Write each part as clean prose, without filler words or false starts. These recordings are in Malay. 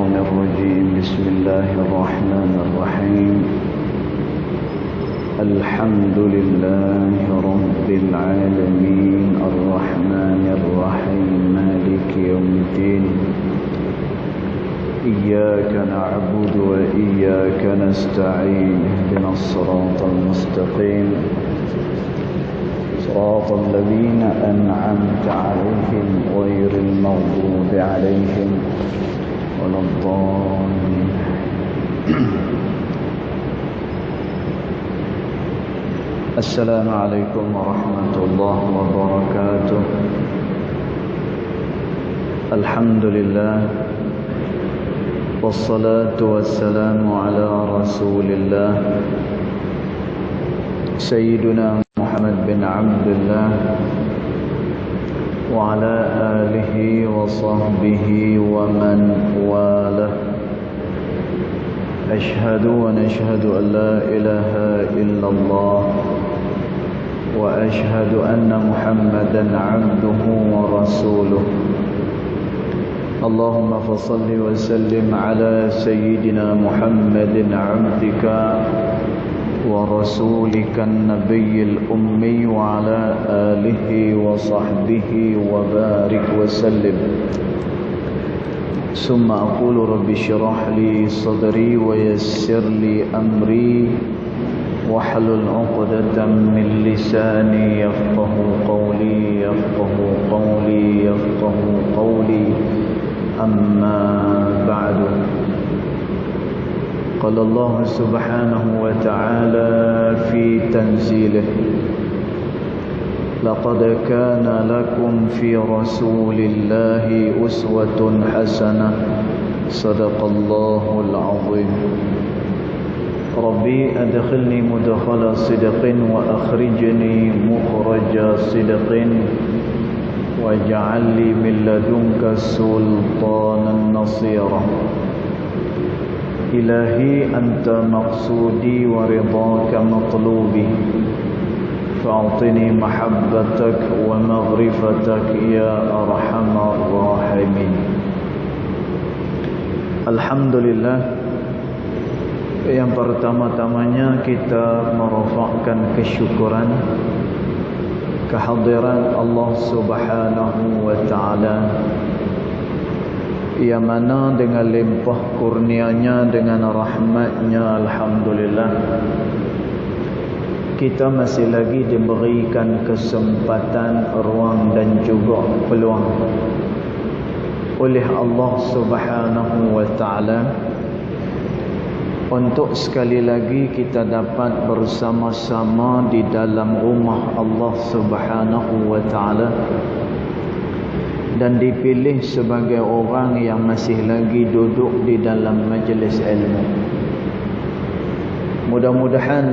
الشيطان الرجيم بسم الله الرحمن الرحيم الحمد لله رب العالمين الرحمن الرحيم مالك يوم الدين إياك نعبد وإياك نستعين اهدنا الصراط المستقيم صراط الذين أنعمت عليهم غير المغضوب عليهم ولا الضالين السلام عليكم ورحمة الله وبركاته الحمد لله والصلاة والسلام على رسول الله سيدنا محمد بن عبد الله وعلى آله وصحبه ومن والاه أشهد ونشهد أن لا إله إلا الله وأشهد أن محمدا عبده ورسوله اللهم فصل وسلم على سيدنا محمد عبدك ورسولك النبي الأمي وعلى آله وصحبه وبارك وسلم ثم أقول رب اشرح لي صدري ويسر لي أمري واحلل عقدة من لساني يفقه قولي يفقه قولي أما بعد قال الله سبحانه وتعالى في تنزيله لقد كان لكم في رسول الله أسوة حسنة صدق الله العظيم ربي أدخلني مدخل صدق وأخرجني مخرج صدق واجعل لي من لدنك سلطانا نصيرا إلهي أنت مقصودي ورضاك مطلوبي فأعطني محبتك ومغرفتك يا أرحم الراحمين. Alhamdulillah, yang pertama-tamanya kita merafakkan kesyukuran kehadiran Allah Subhanahu wa taala yang mana dengan limpah kurnianya, dengan rahmatnya, alhamdulillah kita masih lagi diberikan kesempatan, ruang dan juga peluang oleh Allah Subhanahu wa taala untuk sekali lagi kita dapat bersama-sama di dalam rumah Allah Subhanahu wa taala dan dipilih sebagai orang yang masih lagi duduk di dalam majlis ilmu. Mudah-mudahan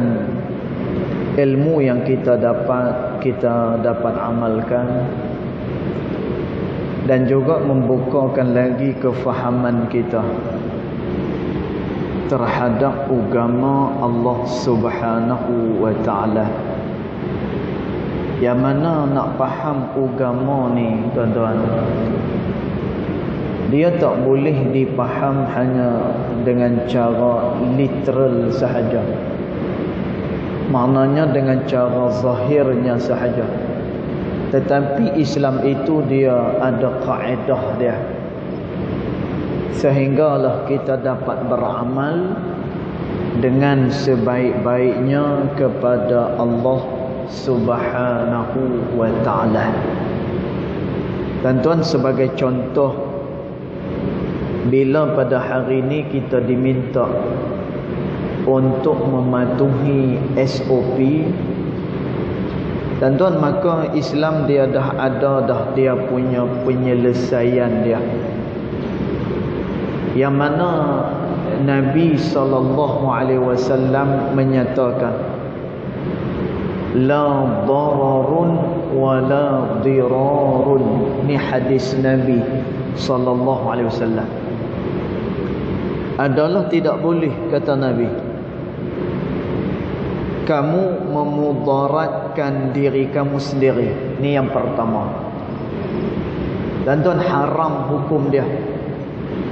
ilmu yang kita dapat amalkan dan juga membukakan lagi kefahaman kita terhadap agama Allah Subhanahu wa taala. Yang mana nak faham agama ni tuan-tuan, dia tak boleh dipaham hanya dengan cara literal sahaja, maknanya dengan cara zahirnya sahaja. Tetapi Islam itu dia ada kaedah dia, sehinggalah kita dapat beramal dengan sebaik-baiknya kepada Allah Subhanahu wa ta'ala. Tuan-tuan, sebagai contoh, bila pada hari ini kita diminta untuk mematuhi SOP, tuan-tuan, maka Islam dia dah ada dia punya penyelesaian dia, yang mana Nabi SAW menyatakan la dararun wa la dirarun. Ni hadis Nabi SAW. Adalah tidak boleh, kata Nabi, kamu memudaratkan diri kamu sendiri. Ni yang pertama. Dan tuan, haram hukum dia.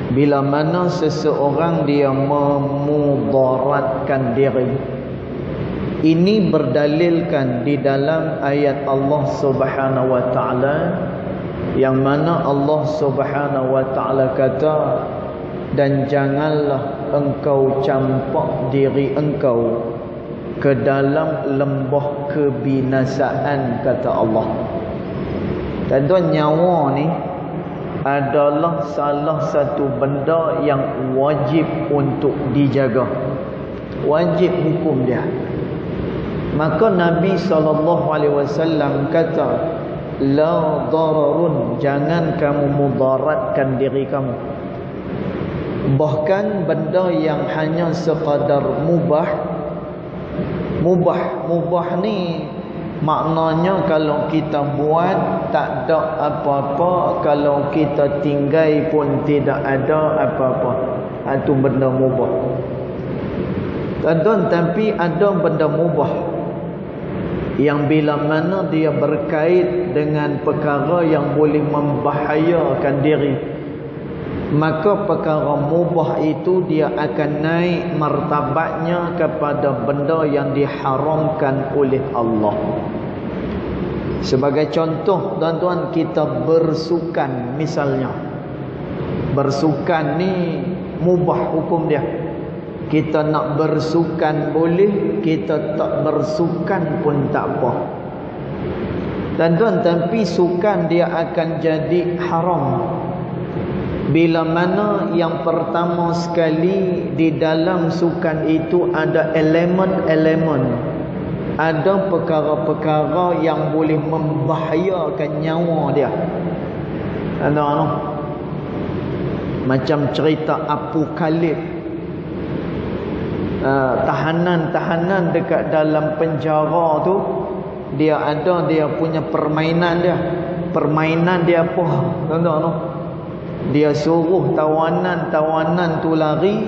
Bila mana seseorang dia memudaratkan diri, ini berdalilkan di dalam ayat Allah Subhanahu wa taala, yang mana Allah Subhanahu wa taala kata, dan janganlah engkau campak diri engkau ke dalam lembah kebinasaan, kata Allah. Tuan-tuan, nyawa ni adalah salah satu benda yang wajib untuk dijaga. Wajib hukum dia. Maka Nabi SAW kata, la dararun, jangan kamu mudaratkan diri kamu. Bahkan benda yang hanya sekadar mubah ni maknanya kalau kita buat tak ada apa-apa, kalau kita tinggal pun tidak ada apa-apa. Itu benda mubah. Tuan-tuan, tapi ada benda mubah yang bila mana dia berkait dengan perkara yang boleh membahayakan diri, maka perkara mubah itu dia akan naik martabatnya kepada benda yang diharamkan oleh Allah. Sebagai contoh, tuan-tuan, kita bersukan misalnya. Bersukan ni mubah hukum dia. Kita nak bersukan boleh, kita tak bersukan pun tak apa. Tuan-tuan, tapi sukan dia akan jadi haram bila mana yang pertama sekali di dalam sukan itu ada elemen-elemen, ada perkara-perkara yang boleh membahayakan nyawa dia. Macam cerita apokalip, tahanan-tahanan dekat dalam penjara tu, dia ada dia punya permainan dia. Permainan dia apa? Tuan-tuan, dia suruh tawanan-tawanan tu lari.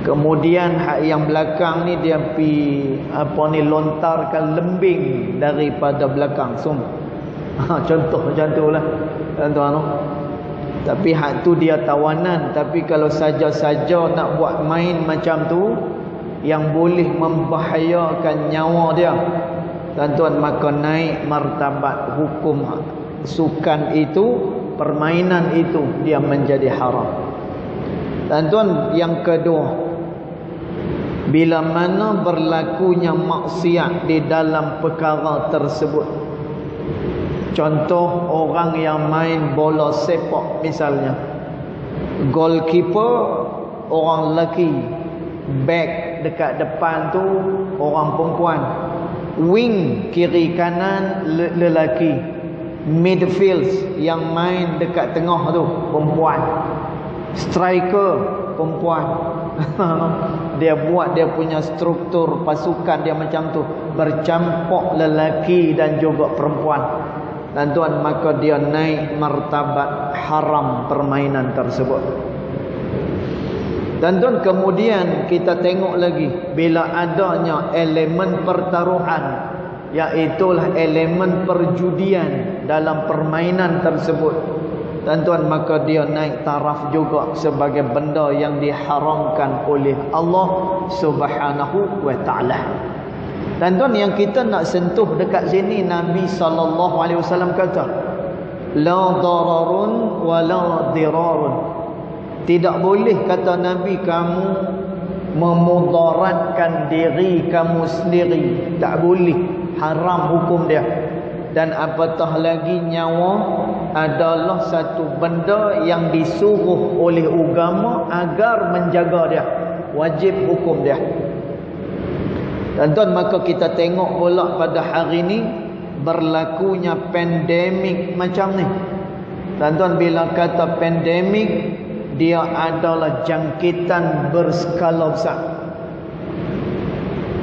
Kemudian hak yang belakang ni dia lontarkan lembing daripada belakang. Contoh macam tu lah, tuan-tuan. Tapi hak tu dia tawanan. Tapi kalau saja-saja nak buat main macam tu yang boleh membahayakan nyawa dia, tuan-tuan, maka naik martabat hukum sukan itu, permainan itu dia menjadi haram. Tuan-tuan, yang kedua, bila mana berlakunya maksiat di dalam perkara tersebut. Contoh, orang yang main bola sepak misalnya, goalkeeper orang lelaki, back dekat depan tu orang perempuan, wing kiri kanan lelaki, midfield yang main dekat tengah tu perempuan, striker perempuan. Dia buat dia punya struktur pasukan dia macam tu, bercampur lelaki dan juga perempuan. Tuan-tuan, maka dia naik martabat haram permainan tersebut. Tuan-tuan, kemudian kita tengok lagi, bila adanya elemen pertaruhan, iaitulah elemen perjudian dalam permainan tersebut, tuan-tuan, maka dia naik taraf juga sebagai benda yang diharamkan oleh Allah Subhanahu wa taala. Tuan-tuan, yang kita nak sentuh dekat sini, Nabi SAW kata, la dararun wa la dirarun. Tidak boleh, kata Nabi, kamu memudaratkan diri kamu sendiri. Tak boleh, haram hukum dia. Dan apatah lagi nyawa adalah satu benda yang disuruh oleh agama agar menjaga dia. Wajib hukum dia. Tuan-tuan, maka kita tengok pula pada hari ini berlakunya pandemik macam ni. Tuan-tuan, bila kata pandemik, dia adalah jangkitan berskala besar.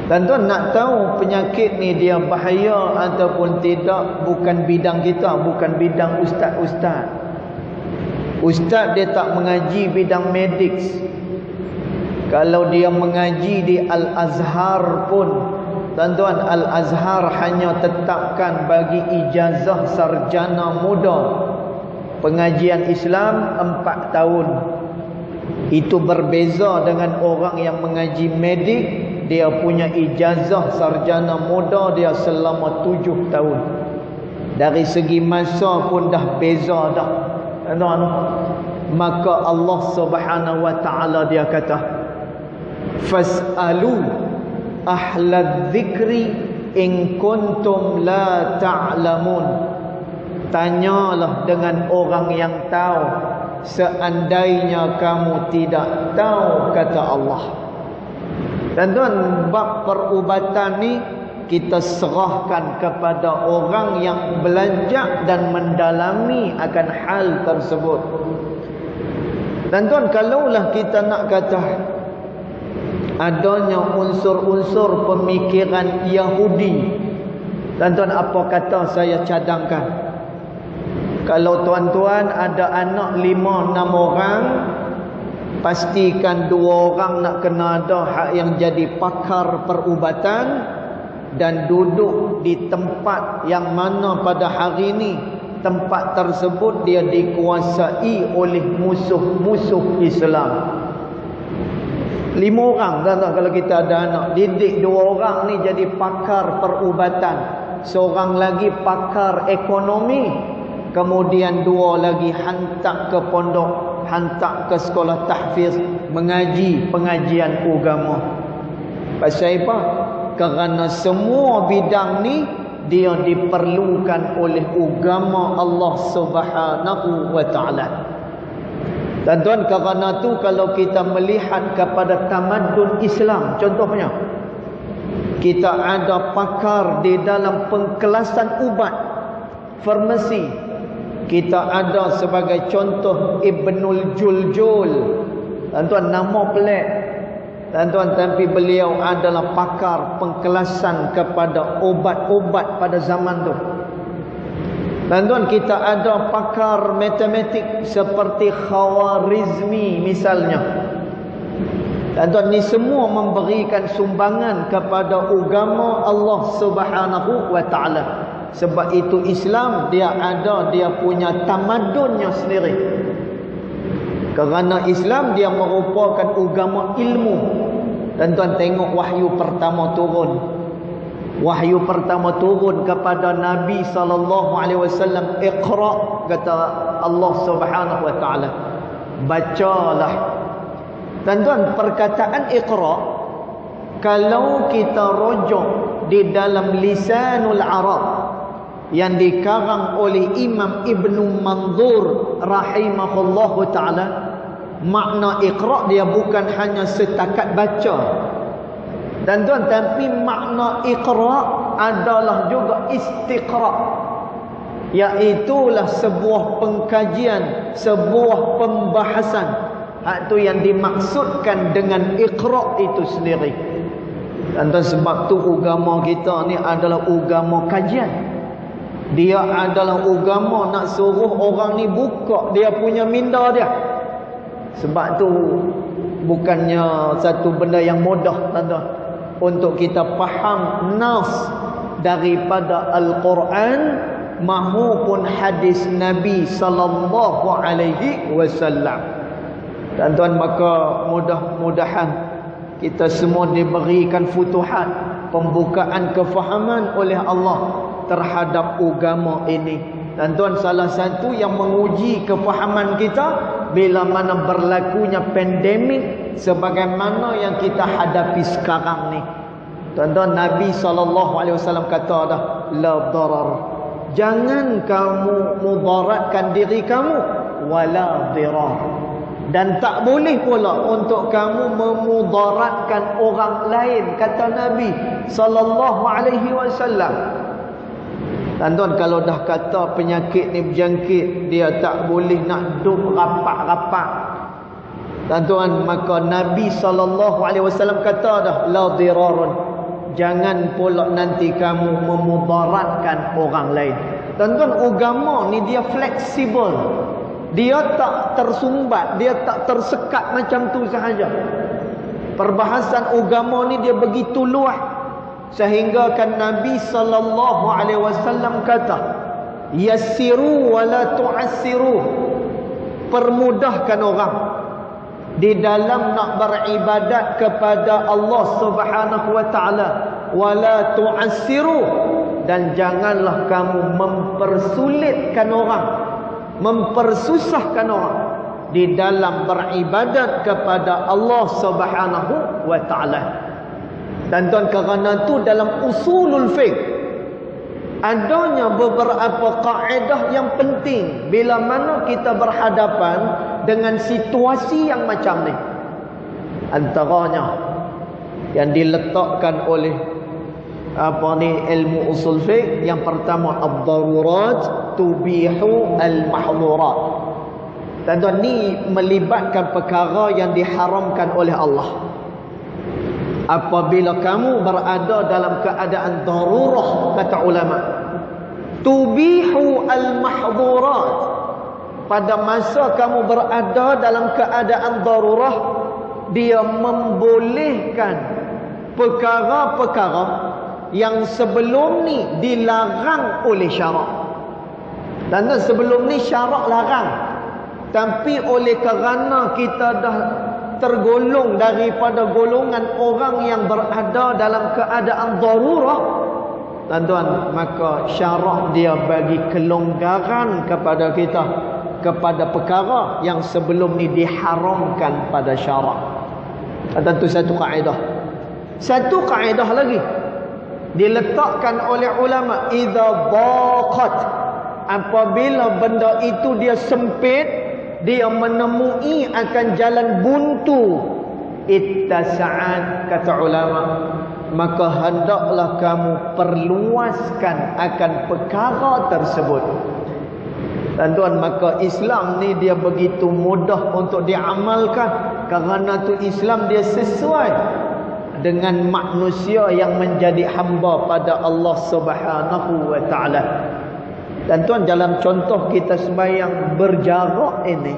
Tuan-tuan, nak tahu penyakit ni dia bahaya ataupun tidak, bukan bidang kita, bukan bidang ustaz-ustaz. Ustaz dia tak mengaji bidang medik. Kalau dia mengaji di Al-Azhar pun, tuan-tuan, Al-Azhar hanya tetapkan bagi ijazah sarjana muda pengajian Islam 4 tahun. Itu berbeza dengan orang yang mengaji medik, dia punya ijazah sarjana muda dia selama 7 tahun. Dari segi masa pun dah beza dah. Maka Allah Subhanahu wa taala dia kata, fas'alu ahlal dzikri in kuntum la ta'lamun. Tanyalah dengan orang yang tahu seandainya kamu tidak tahu, kata Allah. Dan tuan, bab perubatan ni kita serahkan kepada orang yang belajar dan mendalami akan hal tersebut. Dan tuan, kalaulah kita nak kata adanya unsur-unsur pemikiran Yahudi, dan tuan, apa kata saya cadangkan, kalau tuan-tuan ada anak 5-6 orang, pastikan 2 orang nak kena ada hak yang jadi pakar perubatan dan duduk di tempat yang mana pada hari ini tempat tersebut dia dikuasai oleh musuh-musuh Islam. 5 orang tuan-tuan, kalau kita ada anak, didik 2 orang ni jadi pakar perubatan, seorang lagi pakar ekonomi, kemudian 2 lagi hantar ke pondok, hantar ke sekolah tahfiz, mengaji pengajian agama. Pasal apa? Kerana semua bidang ni dia diperlukan oleh agama Allah Subhanahu wa taala. Dan tuan, kerana tu kalau kita melihat kepada tamadun Islam, contohnya kita ada pakar di dalam pengkelasan ubat, farmasi. Kita ada sebagai contoh Ibnul Juljul. Tuan-tuan, nama pelik. Tuan-tuan, tapi beliau adalah pakar pengkelasan kepada obat-obat pada zaman tu. Tuan-tuan, kita ada pakar matematik seperti Khawarizmi misalnya. Tuan-tuan, ni semua memberikan sumbangan kepada agama Allah Subhanahu wa taala. Sebab itu Islam dia ada, dia punya tamadunnya sendiri. Kerana Islam dia merupakan agama ilmu. Dan tuan tengok wahyu pertama turun. Wahyu pertama turun kepada Nabi SAW. Iqra, kata Allah Subhanahu wa taala. Bacalah. Dan tuan, perkataan Iqra, kalau kita rujuk di dalam lisanul Arab yang dikarang oleh Imam Ibnu Manzur rahimahullahu ta'ala, makna Iqra dia bukan hanya setakat baca. Dan tuan, tapi makna Iqra adalah juga istiqra, iaitulah sebuah pengkajian, sebuah pembahasan. Hak tu yang dimaksudkan dengan Iqra itu sendiri. Dan tuan, sebab tu agama kita ni adalah agama kajian. Dia adalah agama nak suruh orang ni buka dia punya minda dia. Sebab tu bukannya satu benda yang mudah, tuan-tuan, untuk kita faham nas daripada Al-Quran mahupun hadis Nabi sallallahu alaihi wasallam. Tuan-tuan, maka mudah-mudahan kita semua diberikan futuhat, pembukaan kefahaman oleh Allah terhadap agama ini. Dan tuan, salah satu yang menguji kefahaman kita bila mana berlakunya pandemik sebagaimana yang kita hadapi sekarang ni. Tuan-tuan, Nabi SAW kata dah, la darar, jangan kamu mudaratkan diri kamu, wala dirar, dan tak boleh pula untuk kamu memudaratkan orang lain, kata Nabi SAW. Dan tuan, kalau dah kata penyakit ni berjangkit, dia tak boleh nak duduk rapat-rapat. Dan tuan, maka Nabi SAW kata dah, la dirarun, jangan pula nanti kamu memudaratkan orang lain. Dan tuan, agama ni dia fleksibel. Dia tak tersumbat, dia tak tersekat macam tu sahaja. Perbahasan agama ni dia begitu luas. Sehingga kan Nabi SAW kata, yassiru wa la tu'assiru, permudahkan orang, di dalam nak beribadat kepada Allah Subhanahu wa taala. Wala tu'assiru, dan janganlah kamu mempersulitkan orang, mempersusahkan orang di dalam beribadat kepada Allah Subhanahu wa taala. Dan tuan, kerana tu dalam usulul fiqh adanya beberapa kaedah yang penting bila mana kita berhadapan dengan situasi yang macam ni. Antaranya yang diletakkan oleh ilmu usul fiqh, yang pertama ad-darurat tubihu al-mahdhurat. Tuan-tuan, ni melibatkan perkara yang diharamkan oleh Allah. Apabila kamu berada dalam keadaan darurah, kata ulama, tubihu al-mahdhurat, pada masa kamu berada dalam keadaan darurah, dia membolehkan perkara-perkara yang sebelum ni dilarang oleh syarak. Dan sebelum ni syarak larang, tapi oleh kerana kita dah tergolong daripada golongan orang yang berada dalam keadaan darurah, tuan-tuan, maka syarak dia bagi kelonggaran kepada kita kepada perkara yang sebelum ni diharamkan pada syarak. Tentu satu kaedah. Satu kaedah lagi diletakkan oleh ulama, idza daqat, apabila benda itu dia sempit, dia menemui akan jalan buntu, ittasa'an, kata ulama, maka hendaklah kamu perluaskan akan perkara tersebut. Dan tuan, maka Islam ni dia begitu mudah untuk diamalkan, kerana tu Islam dia sesuai dengan manusia yang menjadi hamba pada Allah Subhanahu wa taala. Dan tuan, dalam contoh kita sembahyang berjarak ini,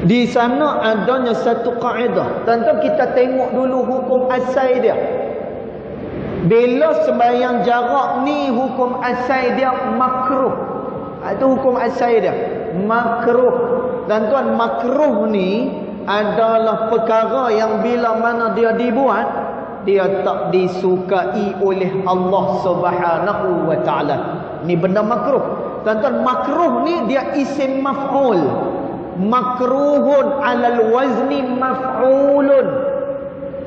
di sana adanya satu kaedah. Tuan-tuan, kita tengok dulu hukum asal dia. Bila sembahyang jarak ni, hukum asal dia makruh. Itu hukum asal dia, makruh. Dan tuan, makruh ni adalah perkara yang bila mana dia dibuat, dia tak disukai oleh Allah Subhanahu wa taala. Ni benda makruh. Tuan-tuan, makruh ni dia isim maf'ul. Makruhun alal wazni maf'ulun.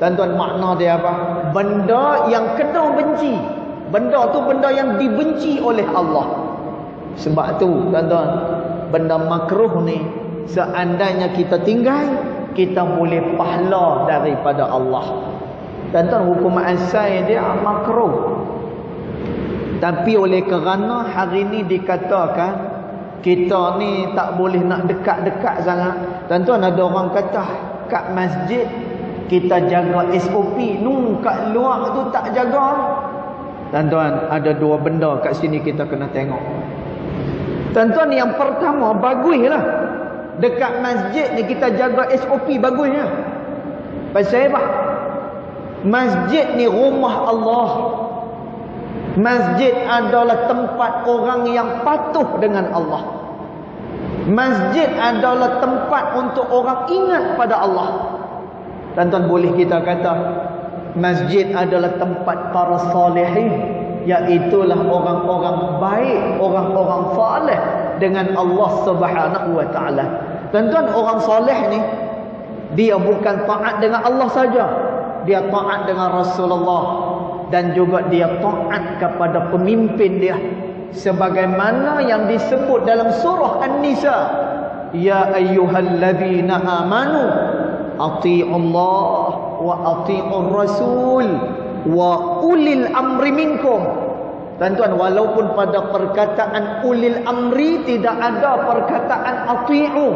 Tuan-tuan, makna dia apa? Benda yang kena benci. Benda tu benda yang dibenci oleh Allah. Sebab tu tuan-tuan, benda makruh ni seandainya kita tinggal, kita boleh pahala daripada Allah. Tuan-tuan, hukum asal dia makruh. Tapi oleh kerana hari ni dikatakan kita ni tak boleh nak dekat-dekat sangat. Tuan-tuan, ada orang kata kat masjid kita jaga SOP, kat luar tu tak jaga. Tuan-tuan, ada dua benda kat sini kita kena tengok. Tuan-tuan, yang pertama, baguslah dekat masjid ni kita jaga SOP, bagusnya. Pasal apa? Masjid ni rumah Allah. Masjid adalah tempat orang yang patuh dengan Allah. Masjid adalah tempat untuk orang ingat pada Allah. Tuan-tuan, boleh kita kata masjid adalah tempat para salihin, iaitulah orang-orang baik, orang-orang saleh dengan Allah Subhanahu wa taala. Tuan-tuan, orang saleh ni dia bukan taat dengan Allah saja, dia taat dengan Rasulullah, dan juga dia taat kepada pemimpin dia, sebagaimana yang disebut dalam surah An-Nisa, ya ayyuhalladzina amanu atii'ullah wa atii'ur rasul wa ulil amri minkum. Tuan-tuan, walaupun pada perkataan ulil amri tidak ada perkataan ati'u.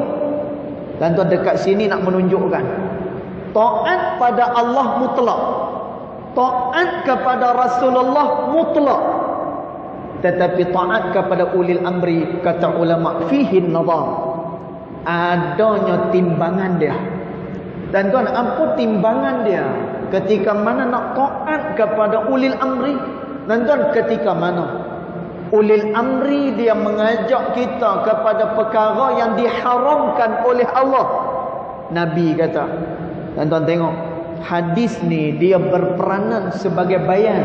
Tuan-tuan, dekat sini nak menunjukkan taat pada Allah mutlak, taat kepada Rasulullah mutlak, tetapi taat kepada ulil amri, kata ulama, fihi nazar, adanya timbangan dia. Dan tuan, apa timbangan dia ketika mana nak taat kepada ulil amri? Dan tuan, ketika mana ulil amri dia mengajak kita kepada perkara yang diharamkan oleh Allah, Nabi kata. Tuan-tuan tengok, hadis ni dia berperanan sebagai bayan.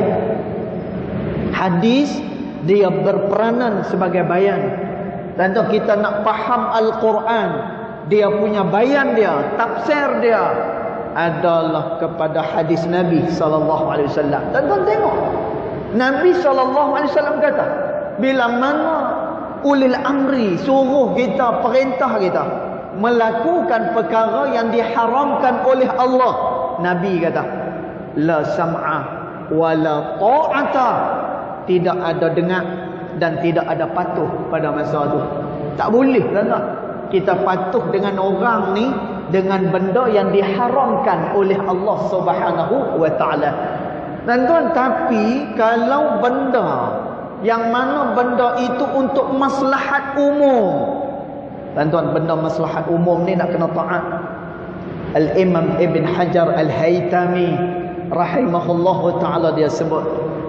Hadis dia berperanan sebagai bayan. Tuan-tuan, kita nak faham Al-Quran, dia punya bayan dia, tafsir dia adalah kepada hadis Nabi sallallahu alaihi wasallam. Tuan-tuan tengok, Nabi sallallahu alaihi wasallam kata, bila mana ulil amri suruh kita, perintah kita melakukan perkara yang diharamkan oleh Allah, Nabi kata, la sam'a wala ta'ata, tidak ada dengar dan tidak ada patuh pada masa tu. Tak boleh tuan-tuan kita patuh dengan orang ni dengan benda yang diharamkan oleh Allah Subhanahu wa taala. Tuan-tuan, tapi kalau benda yang mana benda itu untuk maslahat umum, tuan-tuan, benda maslahat umum ni nak kena taat. Al-Imam Ibn Hajar Al-Haytami rahimahullahu ta'ala dia sebut,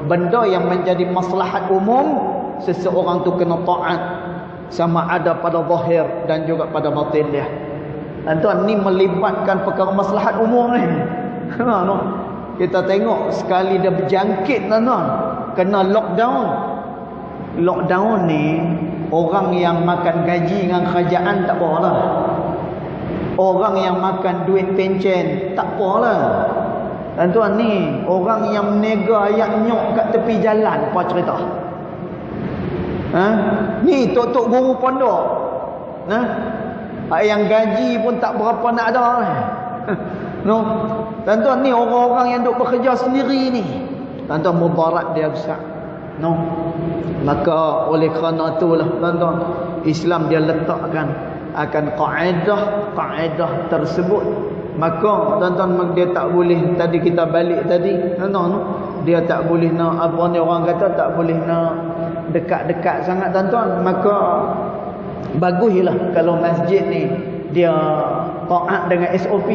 benda yang menjadi maslahat umum, seseorang tu kena taat, sama ada pada zahir dan juga pada batin dia. Tuan-tuan, ni melibatkan perkara maslahat umum ni. Kita tengok sekali dia berjangkit, tuan-tuan, kena lockdown. Lockdown ni orang yang makan gaji dengan kerajaan tak apalah. Orang yang makan duit pencen tak apalah. Tuan-tuan, ni orang yang menega ayat nyok kat tepi jalan apa cerita? Ni tok-tok guru pondok. Yang gaji pun tak berapa nak ada. No. Tuan-tuan, ni orang-orang yang duk bekerja sendiri ni. Tuan-tuan, mudarat dia besar. No. Maka oleh kerana itulah tuan-tuan, Islam dia letakkan akan kaedah tersebut. Maka tuan-tuan, dia tak boleh, tadi kita balik tadi, tuan-tuan, dia tak boleh nak, apa ni orang kata, tak boleh nak dekat-dekat sangat, tuan-tuan. Maka baguslah kalau masjid ni dia taat dengan SOP.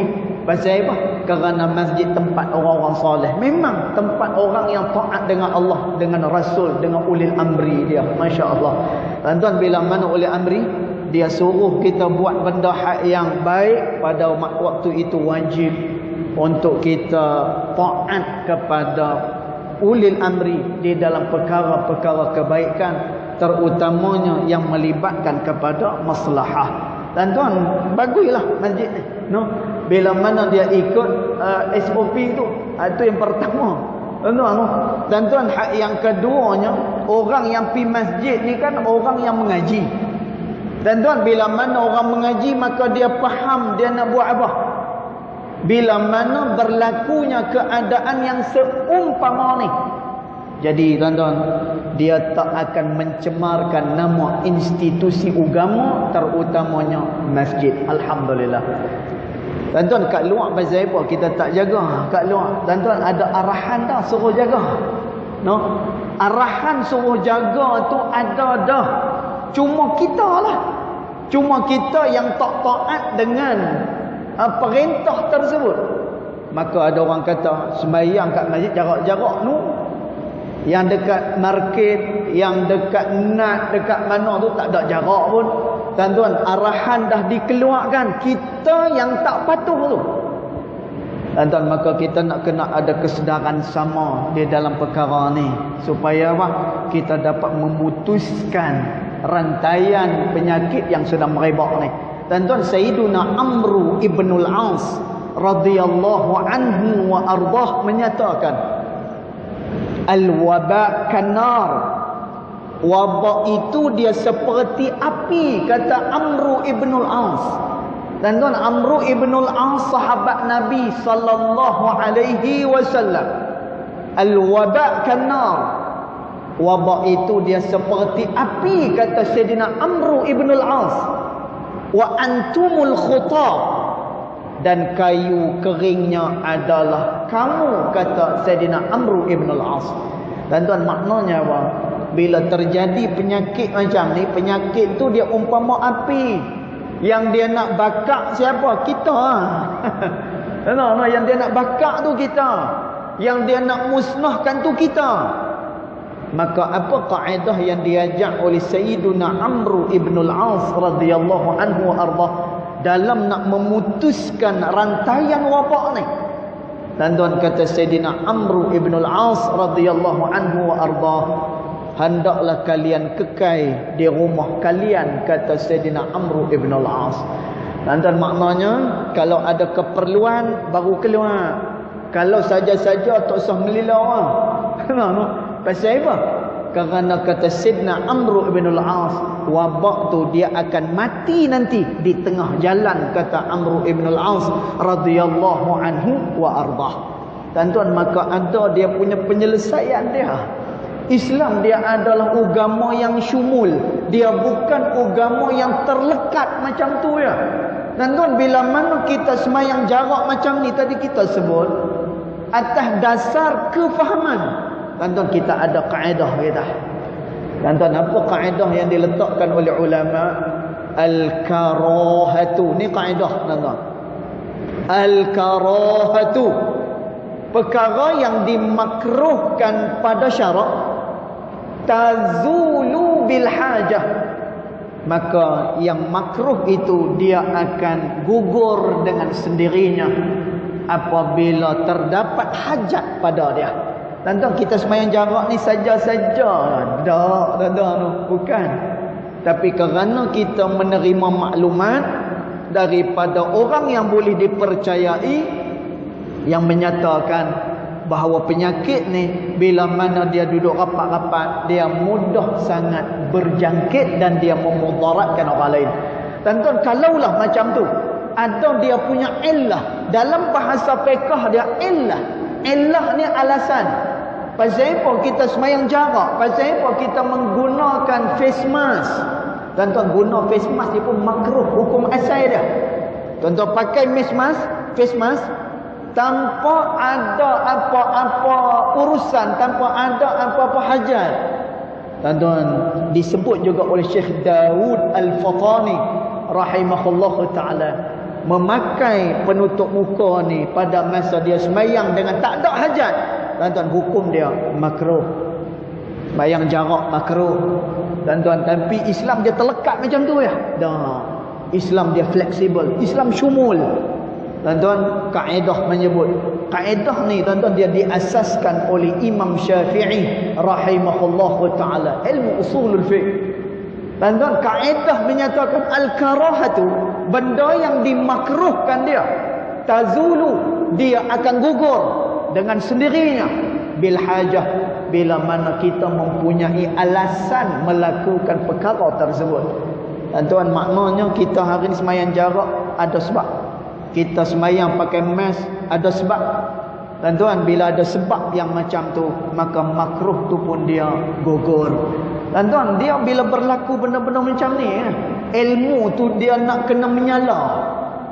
Pasal apa? Kerana masjid tempat orang-orang soleh. Memang tempat orang yang taat dengan Allah, dengan Rasul, dengan ulil amri dia. Masya Allah. Tuan-tuan, bila mana ulil amri dia suruh kita buat benda hak yang baik, pada waktu itu wajib untuk kita taat kepada ulil amri di dalam perkara-perkara kebaikan, terutamanya yang melibatkan kepada maslahah. Tuan-tuan, baguslah masjid ni. No? Bila mana dia ikut SOP tu, itu yang pertama. Tuan-tuan, hak yang keduanya, orang yang pergi masjid ni kan orang yang mengaji. Tuan-tuan, bila mana orang mengaji, maka dia faham dia nak buat apa. Bila mana berlakunya keadaan yang seumpama ni, jadi tuan-tuan, dia tak akan mencemarkan nama institusi agama, terutamanya masjid. Alhamdulillah. Tuan-tuan, kat luar pasal apa kita tak jaga? Kat luar, tuan-tuan, ada arahan dah suruh jaga. No? Arahan suruh jaga tu ada dah. Cuma kita lah. Cuma kita yang tak taat dengan perintah tersebut. Maka ada orang kata sembahyang kat masjid jarak-jarak tu, yang dekat market, yang dekat nat, dekat mana tu tak ada jarak pun. Tuan-tuan, arahan dah dikeluarkan, kita yang tak patuh tu. Tuan-tuan, maka kita nak kena ada kesedaran sama di dalam perkara ni, supaya apa? Kita dapat memutuskan rantaian penyakit yang sedang merebak ni. Tuan-tuan, Sayyiduna Amru ibnul As radhiyallahu anhu wa ardah menyatakan, al-waba kanar, wabak itu dia seperti api, kata Amru ibnul As. Tuan-tuan, Amru ibnul As sahabat Nabi sallallahu alaihi wasallam. Al-waba kanar, wabak itu dia seperti api, kata Sayyidina Amru ibnul As. Wa antumul khutab, dan kayu keringnya adalah kamu, kata Sayyidina Amru ibnul As. Tuan-tuan, maknanya apa? Bila terjadi penyakit macam ni, penyakit tu dia umpama api. Yang dia nak bakar siapa? Kita. Yang dia nak bakar tu kita. Yang dia nak musnahkan tu kita. Maka apa kaedah yang diajak oleh Sayyiduna Amru ibnul As radhiyallahu anhu ardah? dalam nak memutuskan rantaian wabak ni. Tuan-tuan, kata Sayyidina Amr ibn al-As radhiyallahu anhu wa ardah, hendaklah kalian kekal di rumah kalian, kata Sayyidina Amr ibn al-As. Tuan-tuan, maknanya kalau ada keperluan baru keluar. Kalau saja-saja tak usah melilau orang. Kenapa? Pasal apa? Kerana kata Sayyidina Amr ibn al-As, wabak tu dia akan mati nanti di tengah jalan, kata Amr ibn al-As radhiyallahu anhu wa ardah. Tuan-tuan, maka ada dia punya penyelesaian dia. Islam dia adalah agama yang syumul. Dia bukan agama yang terlekat macam tu ya. Tuan-tuan, bila mana kita semayang jarak macam ni tadi kita sebut, atas dasar kefahaman. Tuan-tuan, kita ada kaedah kita. Tuan-tuan, apa kaedah yang diletakkan oleh ulama? Al-karahatu. Ni kaedah, tuan-tuan. Al-karahatu, perkara yang dimakruhkan pada syarak, tazulu bil hajah, maka yang makruh itu dia akan gugur dengan sendirinya apabila terdapat hajat pada dia. Tuan-tuan, kita sembahyang jarak ni saja-saja. Tak, tuan-tuan, bukan. Tapi kerana kita menerima maklumat daripada orang yang boleh dipercayai, yang menyatakan bahawa penyakit ni bila mana dia duduk rapat-rapat, dia mudah sangat berjangkit dan dia memudaratkan orang lain. Tuan-tuan, kalaulah macam tu, ada dia punya illah. Dalam bahasa fiqh dia illah. Illah ni alasan. Pasal apa kita semayang jarak? Pasal apa kita menggunakan face mask? Tuan-tuan, guna face mask dia pun makruh, hukum asal dia. Tuan-tuan, pakai face mask tanpa ada apa-apa urusan, tanpa ada apa-apa hajat. Tuan-tuan, disebut juga oleh Syekh Daud Al-Fatani rahimahullahu ta'ala, memakai penutup muka ni pada masa dia semayang dengan tak ada hajat, tuan-tuan, hukum dia makruh. Semayang jarak makruh, tuan-tuan. Tapi Islam dia terlekat macam tu ya? Dah. Islam dia fleksibel, Islam syumul. Tuan-tuan, kaedah menyebut, kaedah ni tuan-tuan dia diasaskan oleh Imam Syafi'i rahimahullahu ta'ala, ilmu usulul fiqh. Tuan-tuan, kaedah menyatakan al-karahatu, benda yang dimakruhkan dia, tazulu, dia akan gugur dengan sendirinya, bil hajah, bila mana kita mempunyai alasan melakukan perkara tersebut. Tuan-tuan, maknanya kita hari ni semayang jarak ada sebab. Kita semayang pakai mask ada sebab. Tuan-tuan, bila ada sebab yang macam tu, maka makruh tu pun dia gugur. Tuan-tuan, dia bila berlaku benda-benda macam ni, ilmu tu dia nak kena menyala.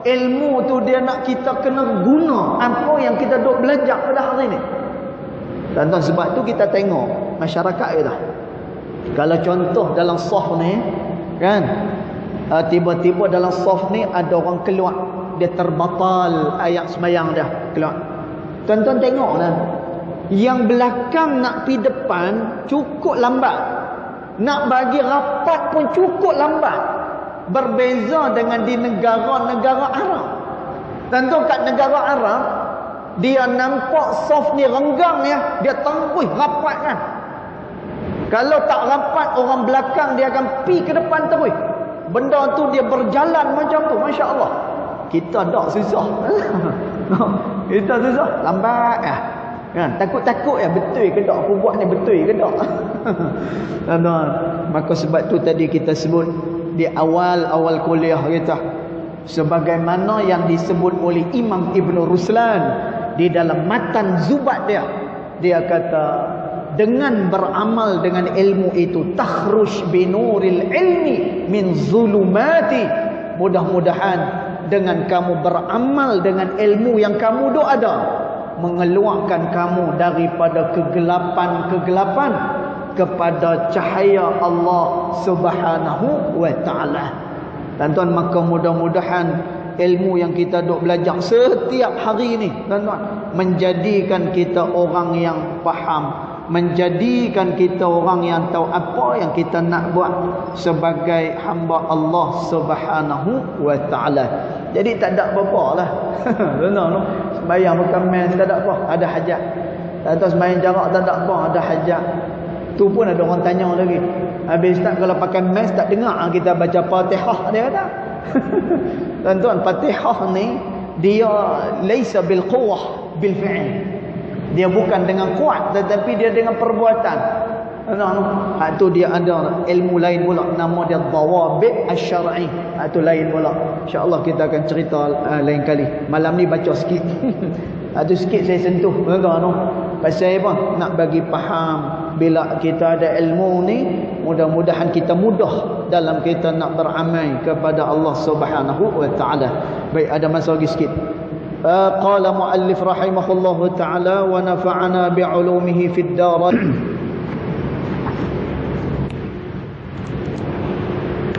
Ilmu tu dia nak kita kena guna apa yang kita duk belajar pada hari ni. Tuan-tuan, sebab tu kita tengok masyarakat kita. Kalau contoh dalam saf ni kan, tiba-tiba dalam saf ni ada orang keluar, dia terbatal ayat semayang dia keluar. Tuan-tuan tengoklah, yang belakang nak pergi depan cukup lambat, nak bagi rapat pun cukup lambat. Berbeza dengan di negara-negara Arab. Tuan-tuan, kat negara Arab dia nampak saf ni renggang ya, dia tangguh rapat kan. Kalau tak rapat, orang belakang dia akan pi ke depan terus. Benda tu dia berjalan macam tu, masya-Allah. Kita tak susah. Kita susah, lambat ya. Kan, takut-takut ya, betul ke tak aku buat ni, betul ke tak? Tuan-tuan, maka sebab tu tadi kita sebut di awal-awal kuliah kita, sebagaimana yang disebut oleh Imam Ibn Ruslan di dalam matan Zubat dia, dia kata dengan beramal dengan ilmu itu, takhruj binuril ilmi min zulumati, mudah-mudahan dengan kamu beramal dengan ilmu yang kamu ada, mengeluarkan kamu daripada kegelapan-kegelapan kepada cahaya Allah Subhanahu wa ta'ala. Tuan-tuan, maka mudah-mudahan ilmu yang kita duk belajar setiap hari ni, tuan-tuan, menjadikan kita orang yang faham, menjadikan kita orang yang tahu apa yang kita nak buat sebagai hamba Allah Subhanahu wa taala. Jadi tak ada apa-apa lah. Benar no. Sembahyang bukan main, tak ada apa, ada hajat. Atau sembahyang jarak tak ada apa, ada hajat. Tu pun ada orang tanya lagi. Habis tak kalau pakai mes tak dengar kita baca Fatihah, dia kata. Tuan-tuan, Fatihah ni dia laisa bil quwwah bil fi'l. Dia bukan dengan kuat tetapi dia dengan perbuatan. Hak tu dia ada ilmu lain pula, nama dia dhawabit asy-syar'i. Hak tu lain pula. Insya-Allah kita akan cerita lain kali. Malam ni baca sikit. Hak tu sikit saya sentuh, tuan-tuan. Pasal apa? Nak bagi faham bila kita ada ilmu ni, mudah-mudahan kita mudah dalam kita nak beramal kepada Allah Subhanahu wa taala. Baik, ada masa lagi sikit. Qala muallif rahimahullahu taala wa nafa'ana bi'ulumihi fid darain.